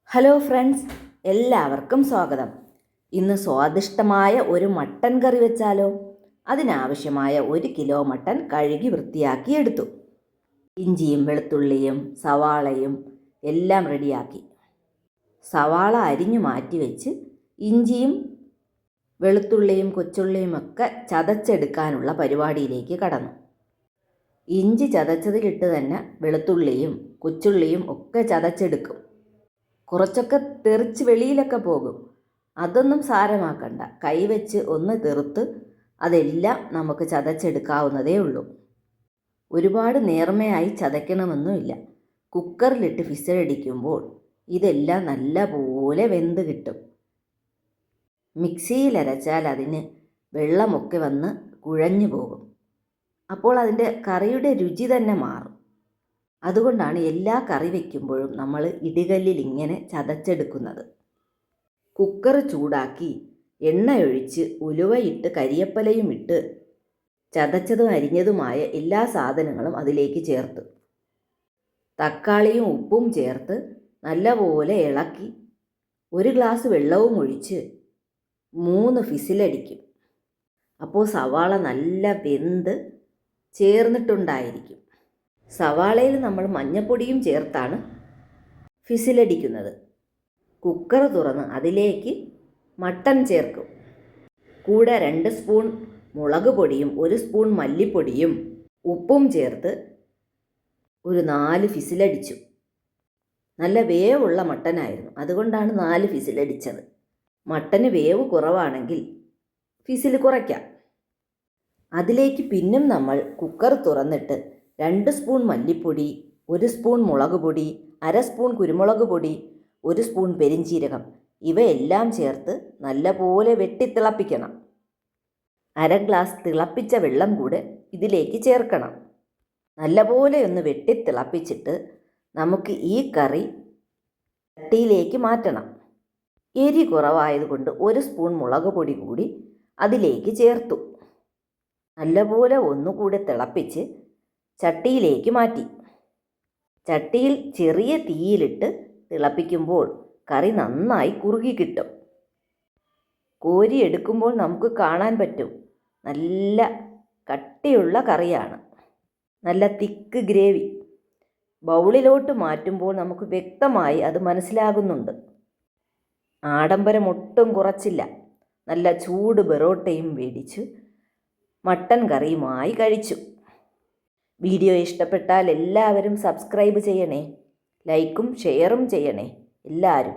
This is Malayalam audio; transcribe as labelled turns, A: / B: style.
A: ഹലോ ഫ്രണ്ട്സ്, എല്ലാവർക്കും സ്വാഗതം. ഇന്ന് സ്വാദിഷ്ടമായ ഒരു മട്ടൻ കറി വെച്ചാലോ? അതിനാവശ്യമായ 1 കിലോ മട്ടൻ കഴുകി വൃത്തിയാക്കി എടുത്തു. ഇഞ്ചിയും വെളുത്തുള്ളിയും സവാളയും എല്ലാം റെഡിയാക്കി. സവാള അരിഞ്ഞു മാറ്റി വെച്ച് ഇഞ്ചിയും വെളുത്തുള്ളിയും കൊച്ചുള്ളിയും ഒക്കെ ചതച്ചെടുക്കാനുള്ള പരിപാടിയിലേക്ക് കടന്നു. ഇഞ്ചി ചതച്ചതിലിട്ട് തന്നെ വെളുത്തുള്ളിയും കൊച്ചുള്ളിയും ഒക്കെ ചതച്ചെടുക്കും. കുറച്ചൊക്കെ തെറിച്ച് വെളിയിലൊക്കെ പോകും. അതൊന്നും സാരമാക്കണ്ട. കൈവച്ച് ഒന്ന് തെറുത്ത് അതെല്ലാം നമുക്ക് ചതച്ചെടുക്കാവുന്നതേ ഉള്ളൂ. ഒരുപാട് നേർമയായി ചതയ്ക്കണമെന്നുമില്ല. കുക്കറിലിട്ട് വിസിലടിക്കുമ്പോൾ ഇതെല്ലാം നല്ല പോലെ വെന്ത് കിട്ടും. മിക്സിയിലരച്ചാൽ അതിന് വെള്ളമൊക്കെ വന്ന് കുഴഞ്ഞു പോകും. അപ്പോൾ അതിൻ്റെ കറിയുടെ രുചി തന്നെ മാറും. അതുകൊണ്ടാണ് എല്ലാ കറി വയ്ക്കുമ്പോഴും നമ്മൾ ഇടികല്ലിൽ ഇങ്ങനെ ചതച്ചെടുക്കുന്നത്. കുക്കർ ചൂടാക്കി എണ്ണയൊഴിച്ച് ഉലുവയിട്ട് കരിയപ്പലയും ഇട്ട് ചതച്ചതും അരിഞ്ഞതുമായ എല്ലാ സാധനങ്ങളും അതിലേക്ക് ചേർത്ത് തക്കാളിയും ഉപ്പും ചേർത്ത് നല്ലപോലെ ഇളക്കി 1 ഗ്ലാസ് വെള്ളവും ഒഴിച്ച് 3 വിസിലടിക്കും. അപ്പോൾ സവാള നല്ല വെന്ത് ചേർന്നിട്ടുണ്ടായിരിക്കും. സവാളയിൽ നമ്മൾ മഞ്ഞപ്പൊടിയും ചേർത്താണ് വിസിലടിക്കുന്നത്. കുക്കർ തുറന്ന് അതിലേക്ക് മട്ടൻ ചേർക്കും. കൂടെ 2 സ്പൂൺ മുളക് പൊടിയും 1 സ്പൂൺ മല്ലിപ്പൊടിയും ഉപ്പും ചേർത്ത് ഒരു 4 വിസിലടിച്ചു. നല്ല വേവുള്ള മട്ടനായിരുന്നു, അതുകൊണ്ടാണ് 4 വിസിലടിച്ചത്. മട്ടന് വേവ് കുറവാണെങ്കിൽ വിസിൽ കുറയ്ക്കാം. അതിലേക്ക് പിന്നും നമ്മൾ കുക്കർ തുറന്നിട്ട് 2 സ്പൂൺ മല്ലിപ്പൊടി, 1 സ്പൂൺ മുളക് പൊടി, 1/2 സ്പൂൺ കുരുമുളക് പൊടി, 1 സ്പൂൺ പെരിഞ്ജീരകം ഇവയെല്ലാം ചേർത്ത് നല്ലപോലെ വെട്ടിത്തിളപ്പിക്കണം. 1/2 ഗ്ലാസ് തിളപ്പിച്ച വെള്ളം കൂടെ ഇതിലേക്ക് ചേർക്കണം. നല്ലപോലെ ഒന്ന് വെട്ടിത്തിളപ്പിച്ചിട്ട് നമുക്ക് ഈ കറി ചട്ടിയിലേക്ക് മാറ്റണം. എരി കുറവായതുകൊണ്ട് 1 സ്പൂൺ മുളക് പൊടി കൂടി അതിലേക്ക് ചേർത്തു. നല്ലപോലെ ഒന്നുകൂടെ തിളപ്പിച്ച് ചട്ടിയിലേക്ക് മാറ്റി. ചട്ടിയിൽ ചെറിയ തീയിലിട്ട് തിളപ്പിക്കുമ്പോൾ കറി നന്നായി കുറുകി കിട്ടും. കോരിയെടുക്കുമ്പോൾ നമുക്ക് കാണാൻ പറ്റും, നല്ല കട്ടിയുള്ള കറിയാണ്. നല്ല തിക്ക് ഗ്രേവി. ബൗളിലോട്ട് മാറ്റുമ്പോൾ നമുക്ക് വ്യക്തമായി അത് മനസ്സിലാകുന്നുണ്ട്. ആഡംബരം ഒട്ടും കുറച്ചില്ല. നല്ല ചൂട് ബെറോട്ടയും മേടിച്ചു മട്ടൻ കറിയുമായി കഴിച്ചു. വീഡിയോ ഇഷ്ടപ്പെട്ടാൽ എല്ലാവരും സബ്സ്ക്രൈബ് ചെയ്യണേ, ലൈക്കും ഷെയറും ചെയ്യണേ എല്ലാവരും.